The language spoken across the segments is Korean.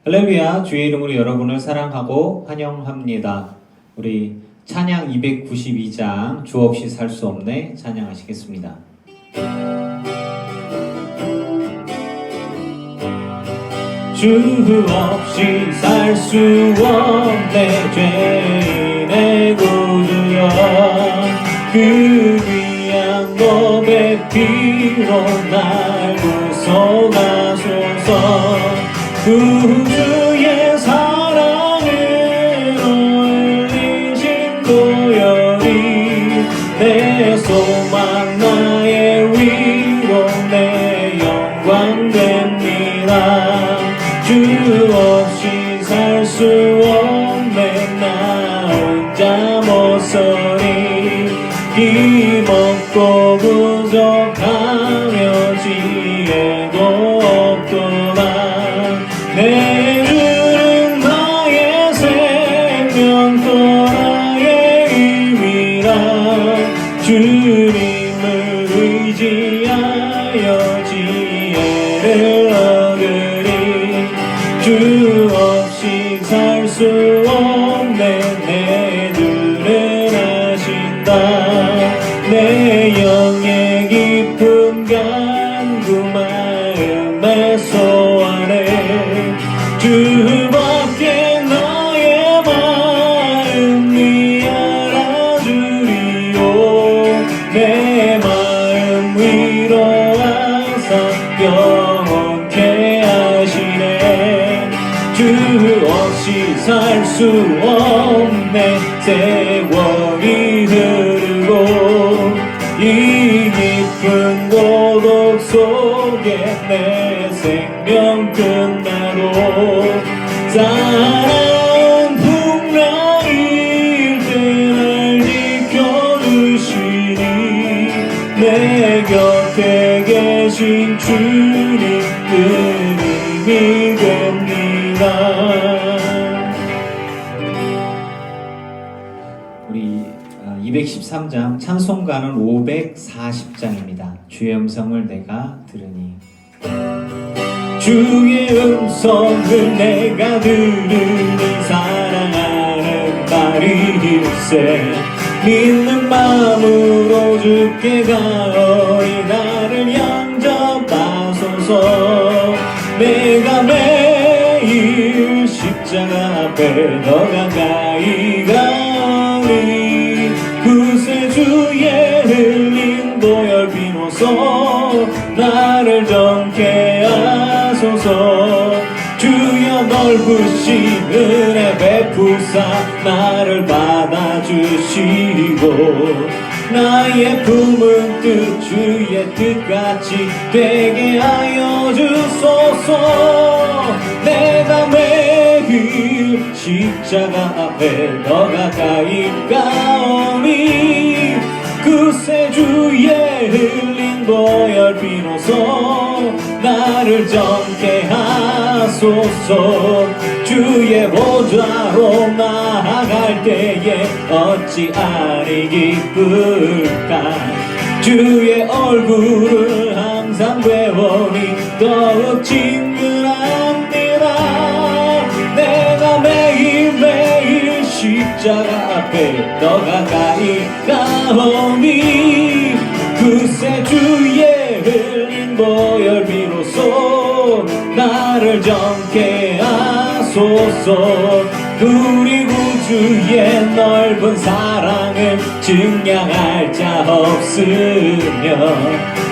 할렐루야, 주의 이름으로 여러분을 사랑하고 환영합니다. 우리 찬양 292장 주 없이 살 수 없네 찬양하시겠습니다. 주 없이 살 수 없네 죄인의 구주여 그 귀한 몸의 피로 날 구속하소서 구주의 사랑으로 흘리신 보혈이 내 소망 나의 위로 내 영광 됩니다. 주 없이 살 수 없네 나 혼자 못 서리 힘없고 부족하며 지혜도 없도다. 내 주는 나의 생명 또 나의 힘이라 주님을 의지하여 지혜를 얻으리. 주 없이 살 수 없네 내 눈을 하신다. 내 영의 깊은 간구 마음의 소원에 주밖에 나의 마음이 알아주리요. 내 마음 위로하사 영원케 하시네. 주 없이 살 수 없네 세월이 흐르고 이 깊은 고독 속에 내 생명 끝나도 사랑은 풍랑일 때 날 지켜주시니 내 곁에 계신 주님 큰 힘이 됩니다. 우리 213장 찬송가는 540장입니다. 주의 음성을 내가 들으니 주의 음성을 내가 들으니 사랑하는 말일세. 믿는 마음으로 주께 가오니 나를 영접하소서. 내가 매일 십자가 앞에 더 가까이 가오니 구세주의 흘린 보혈 비로소 나를 정케 하소서. 주여 넓으신 은혜 베푸사 나를 받아주시고 나의 품은 뜻 주의 뜻같이 되게 하여 주소서. 내가 매일 십자가 앞에 더 가까이 가오니 구세주의 흘린 보혈 비로소 나를 정케 하소서. 주의 보좌로 나아갈 때에 어찌 아니 기쁠까. 주의 얼굴을 항상 배우니 더욱 친근합니다. 내가 매일매일 십자가 앞에 더 가까이 가오니 구세주의 흘린 보혈 비로소 나를 정케 하소서. 우리 구주의 넓은 사랑을 증량할 자 없으며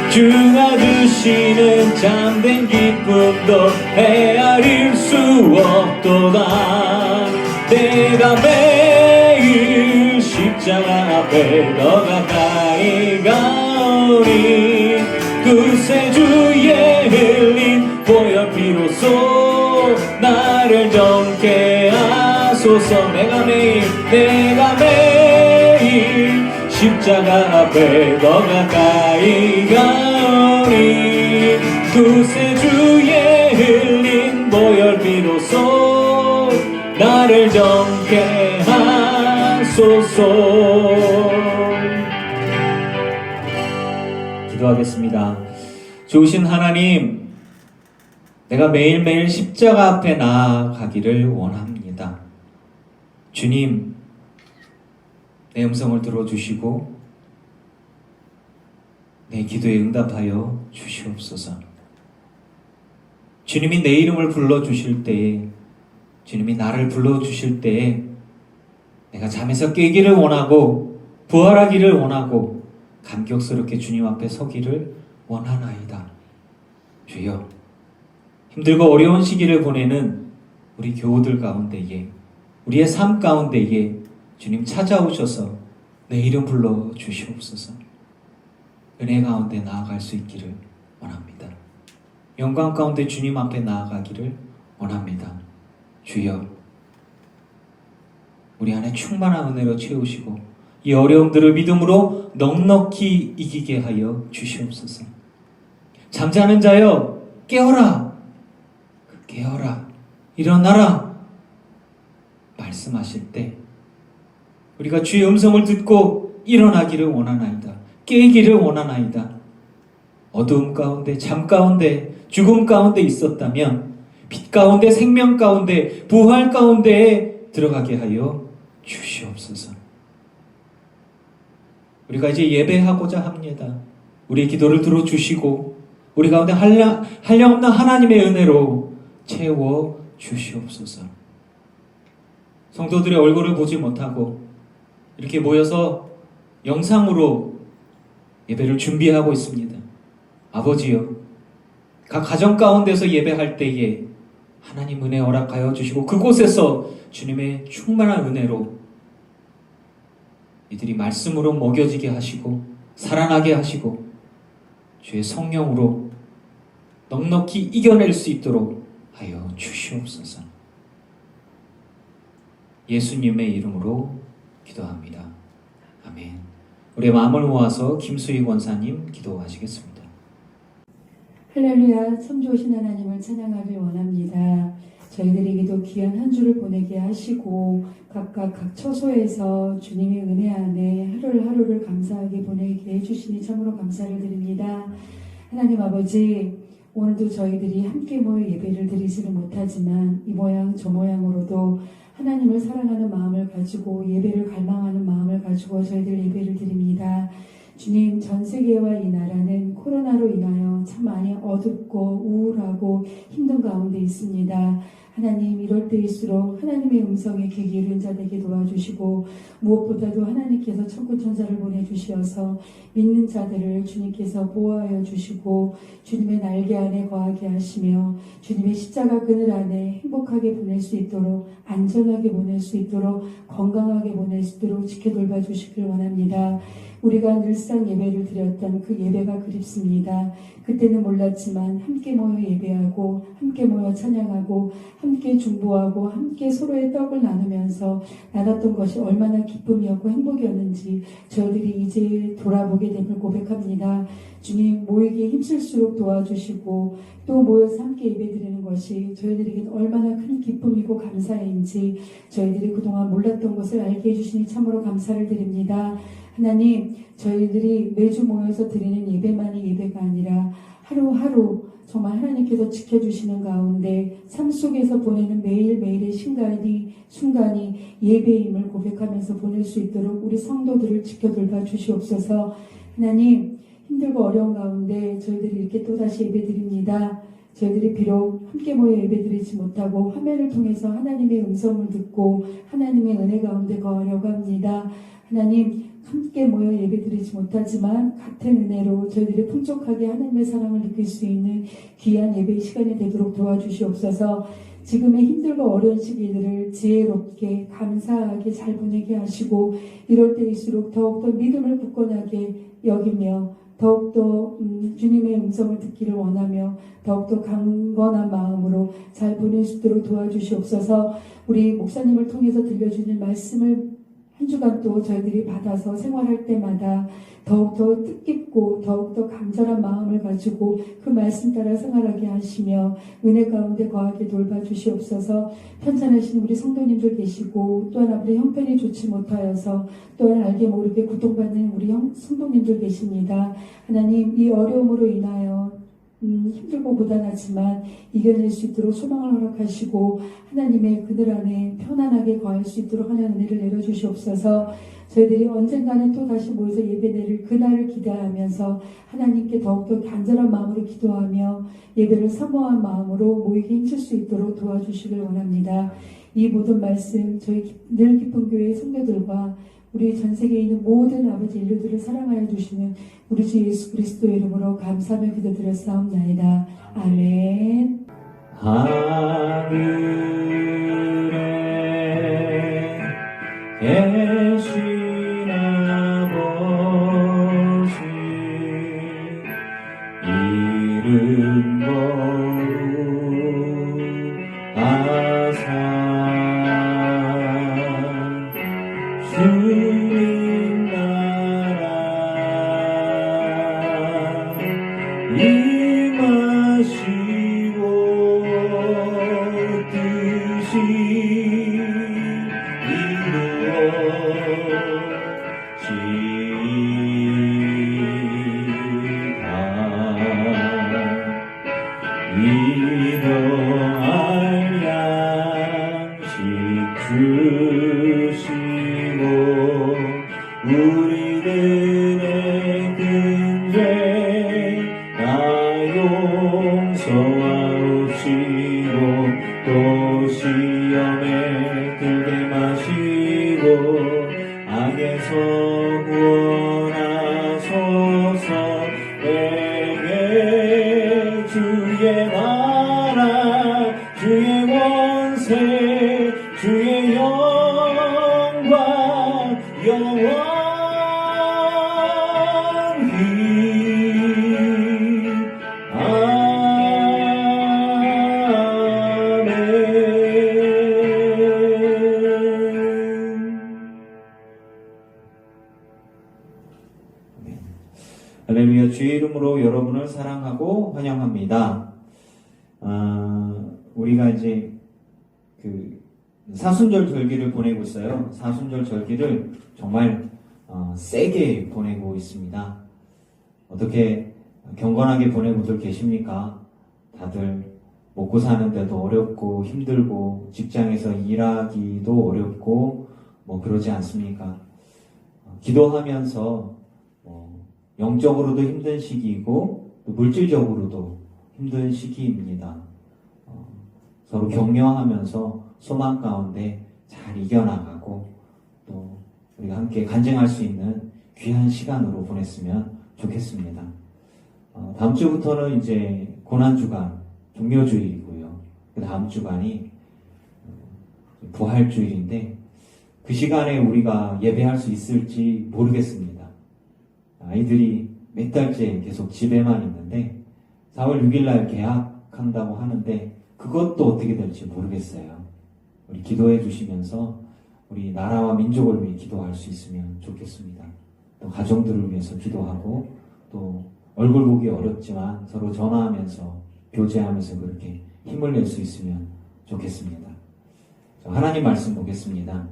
주가 주시는 참된 기쁨도 헤아릴 수 없도다. 내가 매일 십자가 앞에 더 가까이 가오니 구세주의 흘린 보혈 비로소 나를 정케 하소서. 내가 매일 십자가 앞에 더 가까이 가오니 구세주의 흘린 보혈 비로소 나를 정케 하소서. 기도하겠습니다. 좋으신 하나님, 내가 매일매일 십자가 앞에 나아가기를 원합니다. 주님, 내 음성을 들어주시고 내 기도에 응답하여 주시옵소서. 주님이 내 이름을 불러주실 때에, 주님이 나를 불러주실 때에 내가 잠에서 깨기를 원하고 부활하기를 원하고 감격스럽게 주님 앞에 서기를 원하나이다. 주여, 힘들고 어려운 시기를 보내는 우리 교우들 가운데에, 우리의 삶 가운데에 주님 찾아오셔서 내 이름 불러 주시옵소서. 은혜 가운데 나아갈 수 있기를 원합니다. 영광 가운데 주님 앞에 나아가기를 원합니다. 주여, 우리 안에 충만한 은혜로 채우시고 이 어려움들을 믿음으로 넉넉히 이기게 하여 주시옵소서. 잠자는 자여 깨어라, 깨어라, 일어나라 말씀하실 때 우리가 주의 음성을 듣고 일어나기를 원하나이다. 깨기를 원하나이다. 어두움 가운데, 잠 가운데, 죽음 가운데 있었다면 빛 가운데, 생명 가운데, 부활 가운데에 들어가게 하여 주시옵소서. 우리가 이제 예배하고자 합니다. 우리의 기도를 들어주시고 우리 가운데 한량없는 하나님의 은혜로 채워 주시옵소서. 성도들의 얼굴을 보지 못하고 이렇게 모여서 영상으로 예배를 준비하고 있습니다. 아버지여, 각 가정 가운데서 예배할 때에 하나님 은혜 허락하여 주시고 그곳에서 주님의 충만한 은혜로 이들이 말씀으로 먹여지게 하시고 살아나게 하시고 주의 성령으로 넉넉히 이겨낼 수 있도록 하여 주시옵소서. 예수님의 이름으로 기도합니다. 아멘. 우리의 마음을 모아서 김수희 권사님 기도하시겠습니다. 할렐루야, 참 좋으신 하나님을 찬양하길 원합니다. 저희들에게도 귀한 한 주를 보내게 하시고 각각 각 처소에서 주님의 은혜 안에 하루를 감사하게 보내게 해주시니 참으로 감사를 드립니다. 하나님 아버지, 오늘도 저희들이 함께 모여 예배를 드리지는 못하지만 이 모양 저 모양으로도 하나님을 사랑하는 마음을 가지고 예배를 갈망하는 마음을 가지고 저희들 예배를 드립니다. 주님, 전 세계와 이 나라는 코로나로 인하여 참 많이 어둡고 우울하고 힘든 가운데 있습니다. 하나님, 이럴 때일수록 하나님의 음성에 귀 기울인 자들에게 도와주시고 무엇보다도 하나님께서 천군 천사를 보내주시어서 믿는 자들을 주님께서 보호하여 주시고 주님의 날개 안에 거하게 하시며 주님의 십자가 그늘 안에 행복하게 보낼 수 있도록, 안전하게 보낼 수 있도록, 건강하게 보낼 수 있도록 지켜돌봐 주시길 원합니다. 우리가 늘상 예배를 드렸던 그 예배가 그립습니다. 그때는 몰랐지만 함께 모여 예배하고 함께 모여 찬양하고 함께 중보하고 함께 서로의 떡을 나누면서 나눴던 것이 얼마나 기쁨이었고 행복이었는지 저희들이 이제 돌아보게 됨을 고백합니다. 주님, 모이기에 힘쓸수록 도와주시고 또 모여서 함께 예배드리는 것이 저희들에게 얼마나 큰 기쁨이고 감사인지 저희들이 그동안 몰랐던 것을 알게 해주시니 참으로 감사를 드립니다. 하나님, 저희들이 매주 모여서 드리는 예배만이 예배가 아니라 하루하루 정말 하나님께서 지켜주시는 가운데 삶 속에서 보내는 매일매일의 순간이 예배임을 고백하면서 보낼 수 있도록 우리 성도들을 지켜돌봐 주시옵소서. 하나님, 힘들고 어려운 가운데 저희들이 이렇게 또다시 예배드립니다. 저희들이 비록 함께 모여 예배드리지 못하고 화면을 통해서 하나님의 음성을 듣고 하나님의 은혜 가운데 거하려고 합니다. 하나님, 함께 모여 예배드리지 못하지만 같은 은혜로 저희들이 풍족하게 하나님의 사랑을 느낄 수 있는 귀한 예배의 시간이 되도록 도와주시옵소서. 지금의 힘들고 어려운 시기들을 지혜롭게 감사하게 잘 보내게 하시고 이럴 때일수록 더욱더 믿음을 굳건하게 여기며 더욱더 주님의 음성을 듣기를 원하며 더욱더 강건한 마음으로 잘 보낼 수 있도록 도와주시옵소서. 우리 목사님을 통해서 들려주는 말씀을 한 주간 또 저희들이 받아서 생활할 때마다 더욱더 뜻깊고 더욱더 간절한 마음을 가지고 그 말씀 따라 생활하게 하시며 은혜 가운데 거하게 돌봐주시옵소서. 편찮으신 우리 성도님들 계시고 또한 아버지 형편이 좋지 못하여서 또한 알게 모르게 고통받는 우리 성도님들 계십니다. 하나님, 이 어려움으로 인하여 힘들고 고단하지만 이겨낼 수 있도록 소망을 허락하시고 하나님의 그늘 안에 편안하게 거할 수 있도록 하나님 은혜를 내려주시옵소서. 저희들이 언젠가는 또 다시 모여서 예배드릴 그날을 기대하면서 하나님께 더욱더 간절한 마음으로 기도하며 예배를 사모한 마음으로 모이게 힘쓸 수 있도록 도와주시길 원합니다. 이 모든 말씀 저희 늘 기쁜 교회 성도들과 우리 전 세계에 있는 모든 아버지 인류들을 사랑하여 주시는 우리 주 예수 그리스도의 이름으로 감사하며 기도드렸사옵나이다. 아멘. 하늘에 계신 아버지 이름 거룩하사 주님 나라 임하시고 뜻이 일용할 양식 주시고 우리들의 근죄 다 용서하옵시고 또 시험에 들게 마시고 악에서 구원하소서. 내게 주의 나라 주의 권세 주의 영광 영원히 아멘. 할렐루야. 주의 이름으로 여러분을 사랑하고 환영합니다. 우리가 이제 그 사순절 절기를 보내고 있어요. 사순절 절기를 정말 세게 보내고 있습니다. 어떻게 경건하게 보낸 분들 계십니까? 다들 먹고 사는데도 어렵고 힘들고 직장에서 일하기도 어렵고 뭐 그러지 않습니까? 기도하면서 영적으로도 힘든 시기이고 또 물질적으로도 힘든 시기입니다. 서로 격려하면서 소망 가운데 잘 이겨나가고 또 우리가 함께 간증할 수 있는 귀한 시간으로 보냈으면 좋겠습니다. 다음 주부터는 이제 고난주간 종료주일이고요. 그 다음 주간이 부활주일인데 그 시간에 우리가 예배할 수 있을지 모르겠습니다. 아이들이 몇 달째 계속 집에만 있는데 4월 6일날 개학한다고 하는데 그것도 어떻게 될지 모르겠어요. 우리 기도해 주시면서 우리 나라와 민족을 위해 기도할 수 있으면 좋겠습니다. 또 가정들을 위해서 기도하고 또 얼굴 보기 어렵지만 서로 전화하면서 교제하면서 그렇게 힘을 낼 수 있으면 좋겠습니다. 하나님 말씀 보겠습니다.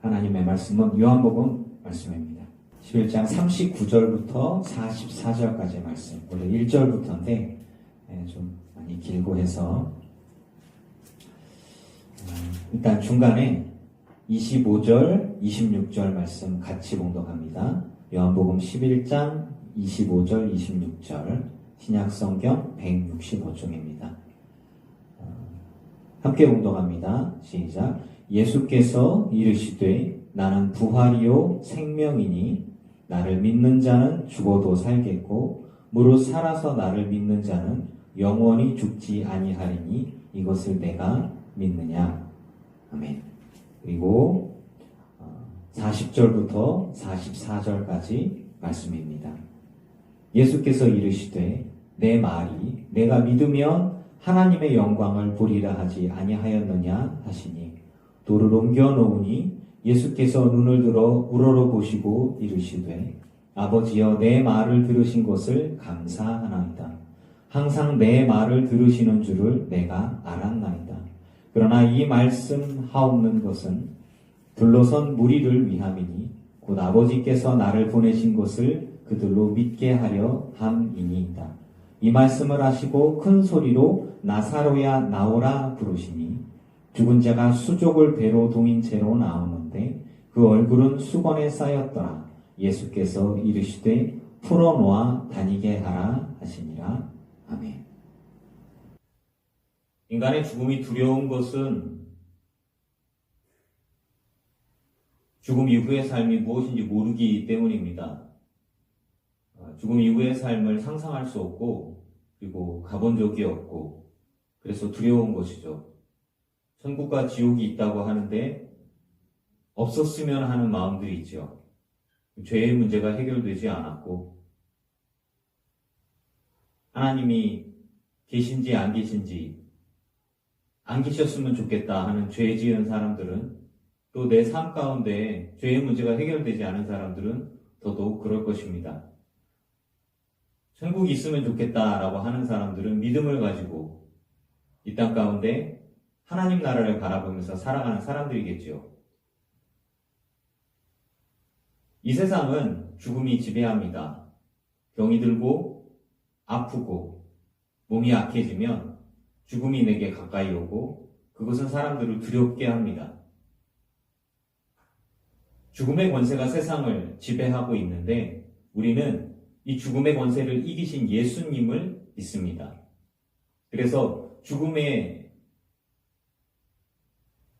하나님의 말씀은 요한복음 말씀입니다. 11장 39절부터 44절까지의 말씀. 원래 1절부터인데 좀 많이 길고 해서 일단 중간에 25절, 26절 말씀 같이 봉독합니다. 요한복음 11장 25절, 26절 신약성경 165쪽입니다. 함께 봉독합니다. 시작. 예수께서 이르시되 나는 부활이요 생명이니 나를 믿는 자는 죽어도 살겠고 무릇 살아서 나를 믿는 자는 영원히 죽지 아니하리니 이것을 내가 믿느냐. 아멘. 그리고 40절부터 44절까지 말씀입니다. 예수께서 이르시되 내 말이 내가 믿으면 하나님의 영광을 보리라 하지 아니하였느냐 하시니 돌을 옮겨 놓으니 예수께서 눈을 들어 우러러 보시고 이르시되 아버지여 내 말을 들으신 것을 감사하나이다. 항상 내 말을 들으시는 줄을 내가 알았나이다. 그러나 이 말씀 하옵는 것은 둘러선 무리를 위함이니 곧 아버지께서 나를 보내신 것을 그들로 믿게 하려 함이니이다. 이 말씀을 하시고 큰 소리로 나사로야 나오라 부르시니 죽은 자가 수족을 배로 동인 채로 나오는데 그 얼굴은 수건에 쌓였더라. 예수께서 이르시되 풀어놓아 다니게 하라 하시니라. 아멘. 인간의 죽음이 두려운 것은 죽음 이후의 삶이 무엇인지 모르기 때문입니다. 죽음 이후의 삶을 상상할 수 없고 그리고 가본 적이 없고 그래서 두려운 것이죠. 천국과 지옥이 있다고 하는데 없었으면 하는 마음들이 있죠. 죄의 문제가 해결되지 않았고 하나님이 계신지 안 계신지 안 계셨으면 좋겠다 하는 죄 지은 사람들은 또 내 삶 가운데 죄의 문제가 해결되지 않은 사람들은 더더욱 그럴 것입니다. 천국이 있으면 좋겠다라고 하는 사람들은 믿음을 가지고 이 땅 가운데 하나님 나라를 바라보면서 살아가는 사람들이겠죠. 이 세상은 죽음이 지배합니다. 병이 들고 아프고 몸이 약해지면 죽음이 내게 가까이 오고 그것은 사람들을 두렵게 합니다. 죽음의 권세가 세상을 지배하고 있는데 우리는 이 죽음의 권세를 이기신 예수님을 믿습니다. 그래서 죽음에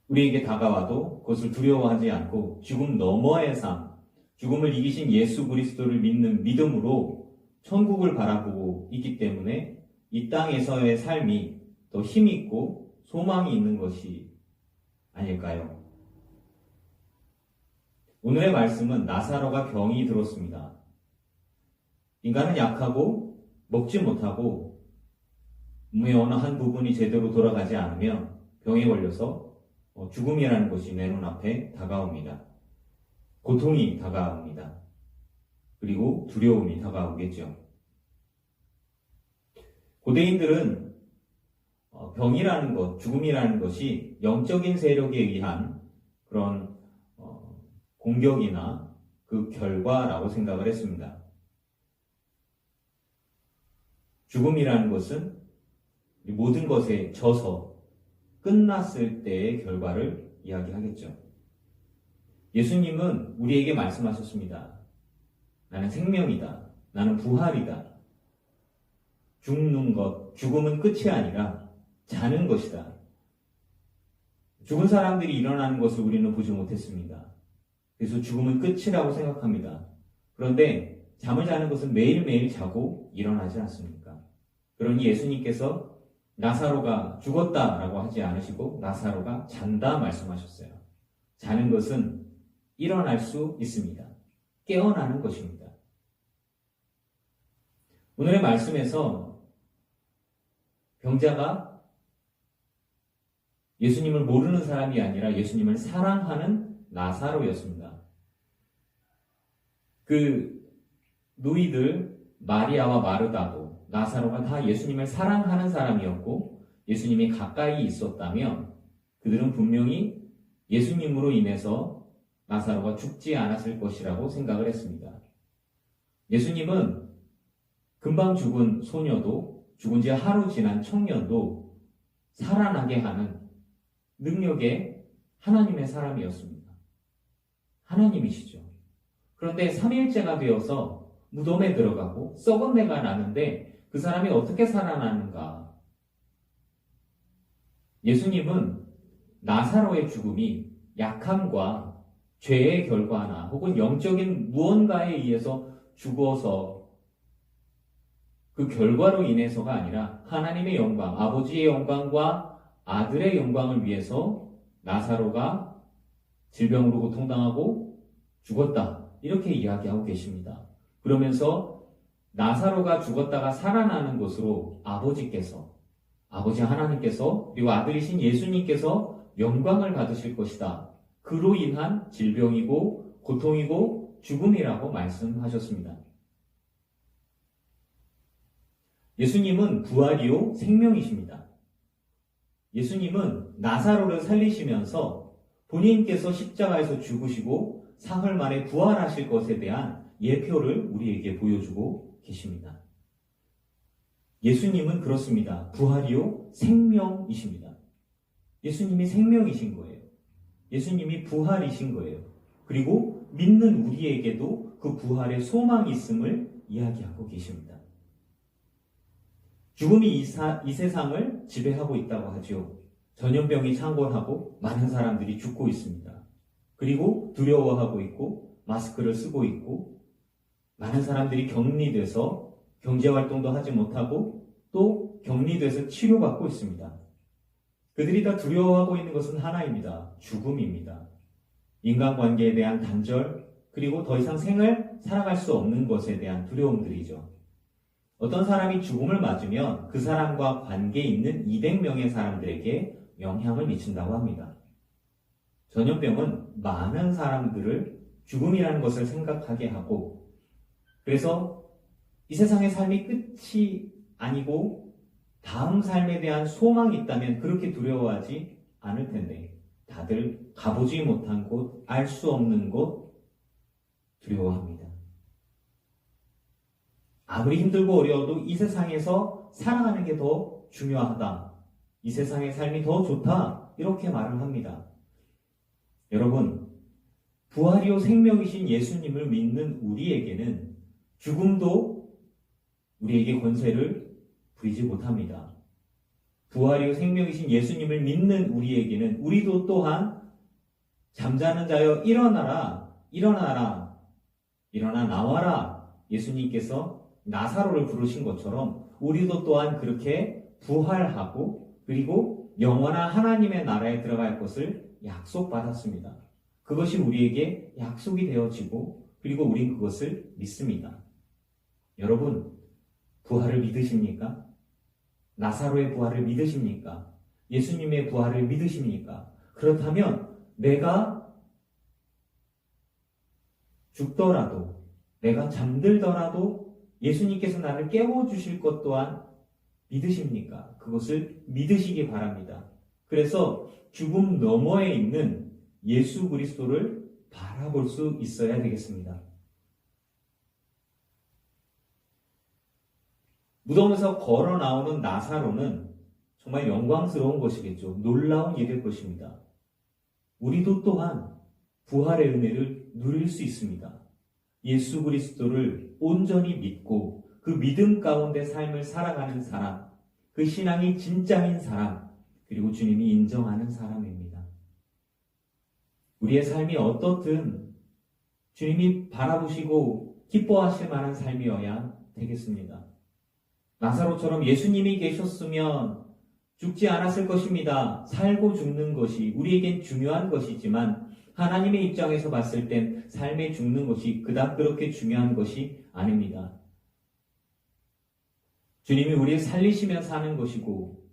우리에게 다가와도 그것을 두려워하지 않고 죽음 너머의 삶, 죽음을 이기신 예수 그리스도를 믿는 믿음으로 천국을 바라보고 있기 때문에 이 땅에서의 삶이 더 힘있고 소망이 있는 것이 아닐까요? 오늘의 말씀은 나사로가 병이 들었습니다. 인간은 약하고 먹지 못하고 몸의 어느 한 부분이 제대로 돌아가지 않으면 병에 걸려서 죽음이라는 것이 내 눈앞에 다가옵니다. 고통이 다가옵니다. 그리고 두려움이 다가오겠죠. 고대인들은 병이라는 것, 죽음이라는 것이 영적인 세력에 의한 그런 공격이나 그 결과라고 생각을 했습니다. 죽음이라는 것은 모든 것에 져서 끝났을 때의 결과를 이야기하겠죠. 예수님은 우리에게 말씀하셨습니다. 나는 생명이다. 나는 부활이다. 죽는 것, 죽음은 끝이 아니라 자는 것이다. 죽은 사람들이 일어나는 것을 우리는 보지 못했습니다. 그래서 죽음은 끝이라고 생각합니다. 그런데 잠을 자는 것은 매일매일 자고 일어나지 않습니까? 그러니 예수님께서 나사로가 죽었다라고 하지 않으시고 나사로가 잔다 말씀하셨어요. 자는 것은 일어날 수 있습니다. 깨어나는 것입니다. 오늘의 말씀에서 병자가 예수님을 모르는 사람이 아니라 예수님을 사랑하는 나사로였습니다. 그 누이들 마리아와 마르다도 나사로가 다 예수님을 사랑하는 사람이었고 예수님이 가까이 있었다면 그들은 분명히 예수님으로 인해서 나사로가 죽지 않았을 것이라고 생각을 했습니다. 예수님은 금방 죽은 소녀도 죽은 지 하루 지난 청년도 살아나게 하는 능력의 하나님의 사람이었습니다. 하나님이시죠. 그런데 3일째가 되어서 무덤에 들어가고 썩은 내가 나는데 그 사람이 어떻게 살아나는가? 예수님은 나사로의 죽음이 약함과 죄의 결과나 혹은 영적인 무언가에 의해서 죽어서 그 결과로 인해서가 아니라 하나님의 영광, 아버지의 영광과 아들의 영광을 위해서 나사로가 질병으로 고통당하고 죽었다. 이렇게 이야기하고 계십니다. 그러면서 나사로가 죽었다가 살아나는 것으로 아버지 하나님께서 그리고 아들이신 예수님께서 영광을 받으실 것이다. 그로 인한 질병이고 고통이고 죽음이라고 말씀하셨습니다. 예수님은 부활이요 생명이십니다. 예수님은 나사로를 살리시면서 본인께서 십자가에서 죽으시고 사흘 만에 부활하실 것에 대한 예표를 우리에게 보여주고 계십니다. 예수님은 그렇습니다. 부활이요 생명이십니다. 예수님이 생명이신 거예요. 예수님이 부활이신 거예요. 그리고 믿는 우리에게도 그 부활의 소망이 있음을 이야기하고 계십니다. 죽음이 이 세상을 지배하고 있다고 하죠. 전염병이 창궐하고 많은 사람들이 죽고 있습니다. 그리고 두려워하고 있고 마스크를 쓰고 있고 많은 사람들이 격리돼서 경제활동도 하지 못하고 또 격리돼서 치료받고 있습니다. 그들이 다 두려워하고 있는 것은 하나입니다. 죽음입니다. 인간관계에 대한 단절, 그리고 더 이상 생을 살아갈 수 없는 것에 대한 두려움들이죠. 어떤 사람이 죽음을 맞으면 그 사람과 관계 있는 200명의 사람들에게 영향을 미친다고 합니다. 전염병은 많은 사람들을 죽음이라는 것을 생각하게 하고, 그래서 이 세상의 삶이 끝이 아니고 다음 삶에 대한 소망이 있다면 그렇게 두려워하지 않을 텐데, 다들 가보지 못한 곳, 알 수 없는 곳 두려워합니다. 아무리 힘들고 어려워도 이 세상에서 살아가는 게 더 중요하다. 이 세상의 삶이 더 좋다. 이렇게 말을 합니다. 여러분, 부활이요 생명이신 예수님을 믿는 우리에게는 죽음도 우리에게 권세를 부리지 못합니다. 부활이요 생명이신 예수님을 믿는 우리에게는 우리도 또한 잠자는 자여 일어나라, 일어나라, 일어나 나와라. 예수님께서 나사로를 부르신 것처럼 우리도 또한 그렇게 부활하고 그리고 영원한 하나님의 나라에 들어갈 것을 약속받았습니다. 그것이 우리에게 약속이 되어지고 그리고 우린 그것을 믿습니다. 여러분, 부활을 믿으십니까? 나사로의 부활을 믿으십니까? 예수님의 부활을 믿으십니까? 그렇다면 내가 죽더라도, 내가 잠들더라도 예수님께서 나를 깨워주실 것 또한 믿으십니까? 그것을 믿으시기 바랍니다. 그래서 죽음 너머에 있는 예수 그리스도를 바라볼 수 있어야 되겠습니다. 무덤에서 걸어 나오는 나사로는 정말 영광스러운 것이겠죠. 놀라운 일일 것입니다. 우리도 또한 부활의 은혜를 누릴 수 있습니다. 예수 그리스도를 온전히 믿고 그 믿음 가운데 삶을 살아가는 사람, 그 신앙이 진짜인 사람, 그리고 주님이 인정하는 사람입니다. 우리의 삶이 어떻든 주님이 바라보시고 기뻐하실 만한 삶이어야 되겠습니다. 나사로처럼 예수님이 계셨으면 죽지 않았을 것입니다. 살고 죽는 것이 우리에겐 중요한 것이지만 하나님의 입장에서 봤을 땐 삶에 죽는 것이 그닥 그렇게 중요한 것이 아닙니다. 주님이 우리를 살리시면 사는 것이고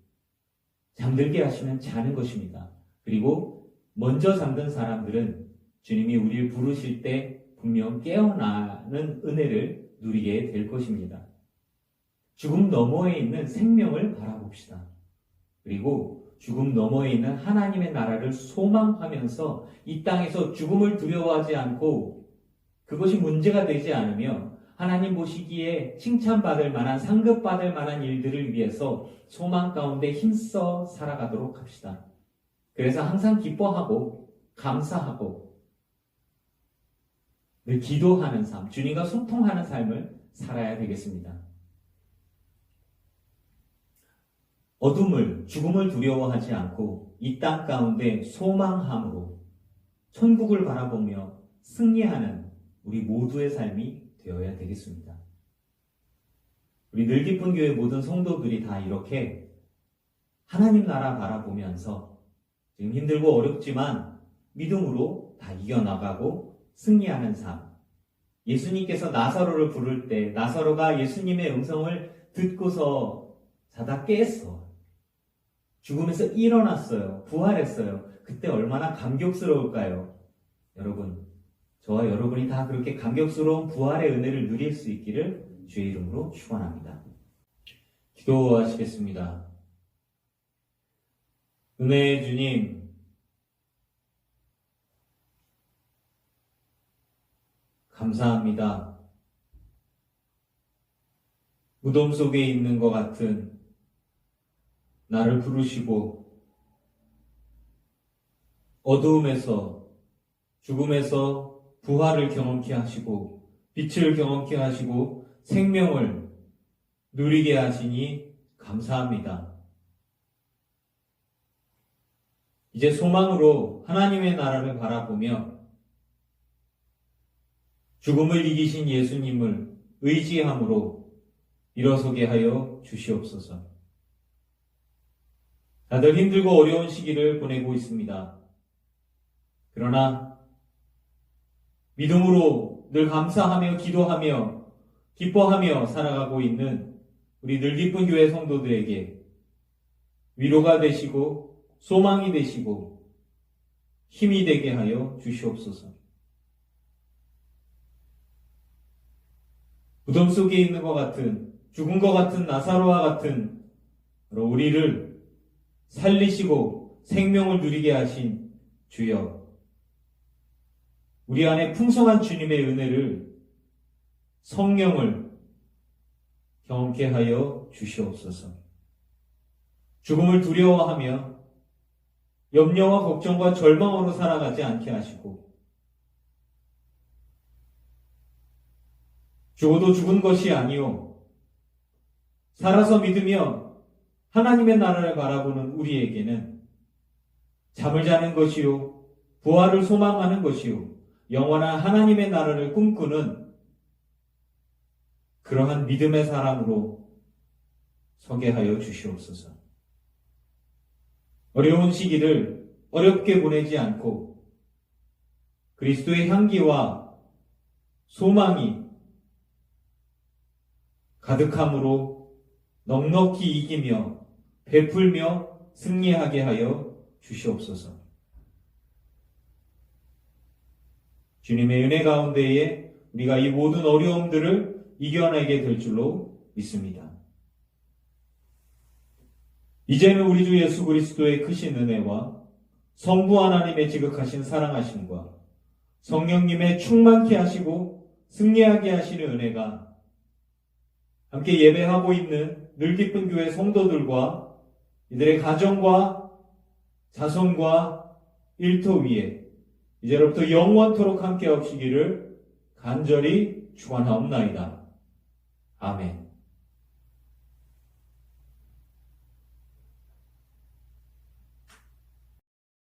잠들게 하시면 자는 것입니다. 그리고 먼저 잠든 사람들은 주님이 우리를 부르실 때 분명 깨어나는 은혜를 누리게 될 것입니다. 죽음 너머에 있는 생명을 바라봅시다. 그리고 죽음 너머에 있는 하나님의 나라를 소망하면서 이 땅에서 죽음을 두려워하지 않고 그것이 문제가 되지 않으며 하나님 보시기에 칭찬받을 만한, 상급받을 만한 일들을 위해서 소망 가운데 힘써 살아가도록 합시다. 그래서 항상 기뻐하고 감사하고 늘 기도하는 삶, 주님과 소통하는 삶을 살아야 되겠습니다. 어둠을, 죽음을 두려워하지 않고 이 땅 가운데 소망함으로 천국을 바라보며 승리하는 우리 모두의 삶이 되어야 되겠습니다. 우리 늘 기쁜 교회 모든 성도들이 다 이렇게 하나님 나라 바라보면서 지금 힘들고 어렵지만 믿음으로 다 이겨나가고 승리하는 삶. 예수님께서 나사로를 부를 때 나사로가 예수님의 음성을 듣고서 자다 깼어. 죽음에서 일어났어요. 부활했어요. 그때 얼마나 감격스러울까요? 여러분, 저와 여러분이 다 그렇게 감격스러운 부활의 은혜를 누릴 수 있기를 주의 이름으로 축원합니다. 기도하시겠습니다. 은혜의 주님, 감사합니다. 무덤 속에 있는 것 같은 나를 부르시고 어두움에서 죽음에서 부활을 경험케 하시고 빛을 경험케 하시고 생명을 누리게 하시니 감사합니다. 이제 소망으로 하나님의 나라를 바라보며 죽음을 이기신 예수님을 의지함으로 일어서게 하여 주시옵소서. 다들 힘들고 어려운 시기를 보내고 있습니다. 그러나 믿음으로 늘 감사하며 기도하며 기뻐하며 살아가고 있는 우리 늘기쁜 교회 성도들에게 위로가 되시고 소망이 되시고 힘이 되게 하여 주시옵소서. 무덤 속에 있는 것 같은 죽은 것 같은 나사로와 같은 우리를 살리시고 생명을 누리게 하신 주여, 우리 안에 풍성한 주님의 은혜를 성령을 경험케 하여 주시옵소서. 죽음을 두려워하며 염려와 걱정과 절망으로 살아가지 않게 하시고 죽어도 죽은 것이 아니요 살아서 믿으며 하나님의 나라를 바라보는 우리에게는 잠을 자는 것이요 부활을 소망하는 것이요 영원한 하나님의 나라를 꿈꾸는 그러한 믿음의 사람으로 서게 하여 주시옵소서. 어려운 시기를 어렵게 보내지 않고 그리스도의 향기와 소망이 가득함으로 넉넉히 이기며 베풀며 승리하게 하여 주시옵소서. 주님의 은혜 가운데에 우리가 이 모든 어려움들을 이겨내게 될 줄로 믿습니다. 이제는 우리 주 예수 그리스도의 크신 은혜와 성부 하나님의 지극하신 사랑하심과 성령님의 충만케 하시고 승리하게 하시는 은혜가 함께 예배하고 있는 늘기쁜 교회 성도들과 이들의 가정과 자손과 일터 위에 이제로부터 영원토록 함께 하시기를 간절히 축원하옵나이다. 아멘.